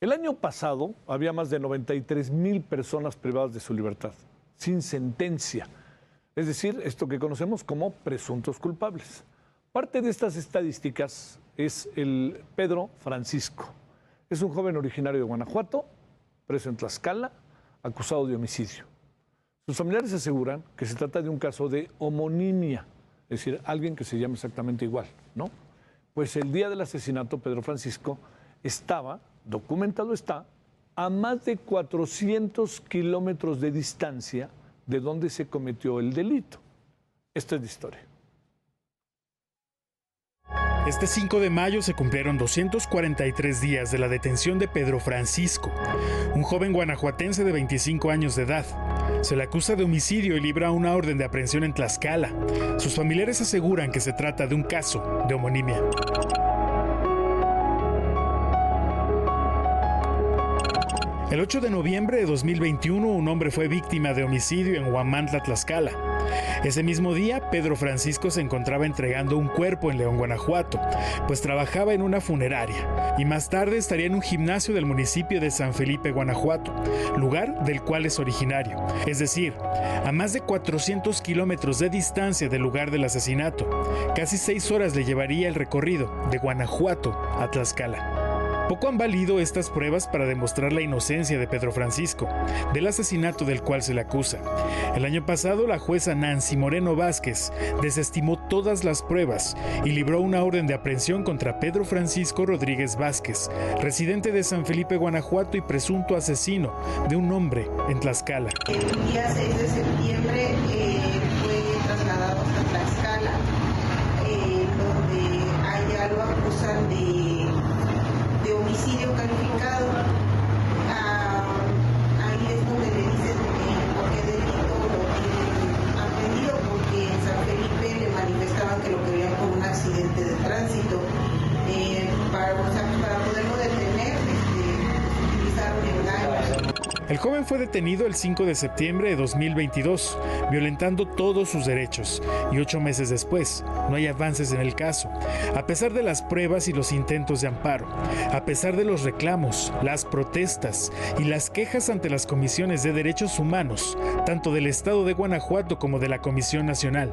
El año pasado había más de 93,000 personas privadas de su libertad, sin sentencia. Es decir, esto que conocemos como presuntos culpables. Parte de estas estadísticas es el Pedro Francisco. Es un joven originario de Guanajuato, preso en Tlaxcala, acusado de homicidio. Sus familiares aseguran que se trata de un caso de homonimia, es decir, alguien que se llama exactamente igual, ¿no? Pues el día del asesinato, Pedro Francisco estaba, documentado está, a más de 400 kilómetros de distancia de donde se cometió el delito. Esta es la historia. Este 5 de mayo se cumplieron 243 días de la detención de Pedro Francisco, un joven guanajuatense de 25 años de edad. Se le acusa de homicidio y libra una orden de aprehensión en Tlaxcala. Sus familiares aseguran que se trata de un caso de homonimia. El 8 de noviembre de 2021, un hombre fue víctima de homicidio en Huamantla, Tlaxcala. Ese mismo día, Pedro Francisco se encontraba entregando un cuerpo en León, Guanajuato, pues trabajaba en una funeraria y más tarde estaría en un gimnasio del municipio de San Felipe, Guanajuato, lugar del cual es originario. Es decir, a más de 400 kilómetros de distancia del lugar del asesinato. Casi 6 horas le llevaría el recorrido de Guanajuato a Tlaxcala. Poco han valido estas pruebas para demostrar la inocencia de Pedro Francisco, del asesinato del cual se le acusa. El año pasado, la jueza Nancy Moreno Vázquez desestimó todas las pruebas y libró una orden de aprehensión contra Pedro Francisco Rodríguez Vázquez, residente de San Felipe, Guanajuato y presunto asesino de un hombre en Tlaxcala. El día 6 de septiembre fue trasladado hasta Tlaxcala, donde a ella lo acusan de homicidio calificado. Ahí es donde le dicen por qué delito lo tienen aprendido, porque en San Felipe le manifestaban que lo querían por un accidente de tránsito. Para poderlo detener, utilizaron engaños. El joven fue detenido el 5 de septiembre de 2022, violentando todos sus derechos, y 8 meses después no hay avances en el caso, a pesar de las pruebas y los intentos de amparo, a pesar de los reclamos, las protestas y las quejas ante las comisiones de derechos humanos, tanto del Estado de Guanajuato como de la Comisión Nacional.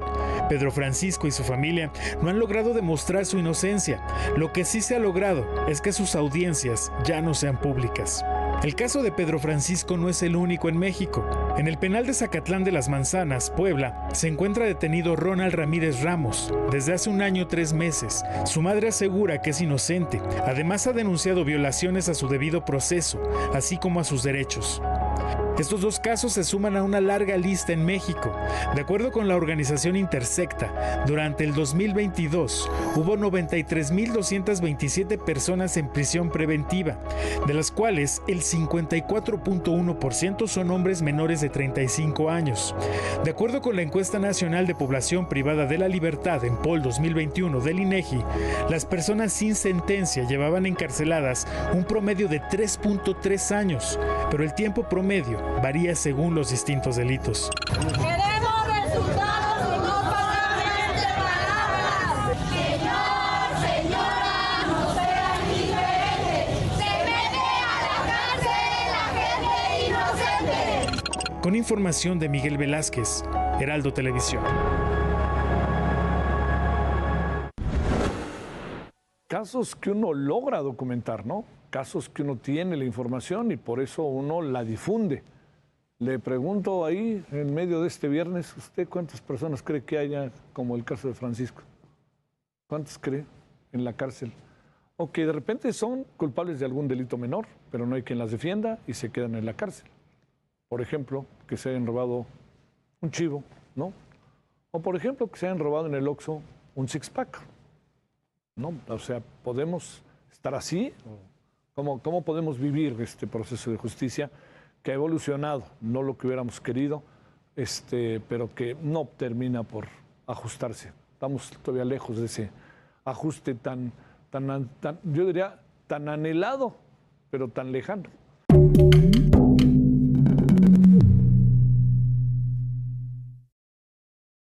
Pedro Francisco y su familia no han logrado demostrar su inocencia. Lo que sí se ha logrado es que sus audiencias ya no sean públicas. El caso de Pedro Francisco no es el único en México. En el penal de Zacatlán de las Manzanas, Puebla, se encuentra detenido Ronald Ramírez Ramos desde hace 1 año 3 meses. Su madre asegura que es inocente. Además, ha denunciado violaciones a su debido proceso, así como a sus derechos. Estos 2 casos se suman a una larga lista en México. De acuerdo con la organización Intersecta, durante el 2022 hubo 93,227 personas en prisión preventiva, de las cuales el 54.1% son hombres menores de 35 años. De acuerdo con la encuesta nacional de población privada de la libertad en POL 2021 del INEGI, las personas sin sentencia llevaban encarceladas un promedio de 3.3 años, pero el tiempo promedio varía según los distintos delitos. Queremos resultados y no solamente palabras. Señor, señora, no sean indiferentes. Se mete a la cárcel la gente inocente. Con información de Miguel Velázquez, Heraldo Televisión. Casos que uno logra documentar, ¿no? Casos que uno tiene la información y por eso uno la difunde. Le pregunto ahí, en medio de este viernes, ¿usted cuántas personas cree que haya como el caso de Francisco? ¿Cuántas cree en la cárcel? O que de repente son culpables de algún delito menor, pero no hay quien las defienda y se quedan en la cárcel. Por ejemplo, que se hayan robado un chivo, ¿no? O por ejemplo, que se hayan robado en el Oxxo un six-pack, ¿no? O sea, ¿podemos estar así? ¿Cómo podemos vivir este proceso de justicia que ha evolucionado, no lo que hubiéramos querido, pero que no termina por ajustarse? Estamos todavía lejos de ese ajuste tan yo diría, tan anhelado, pero tan lejano.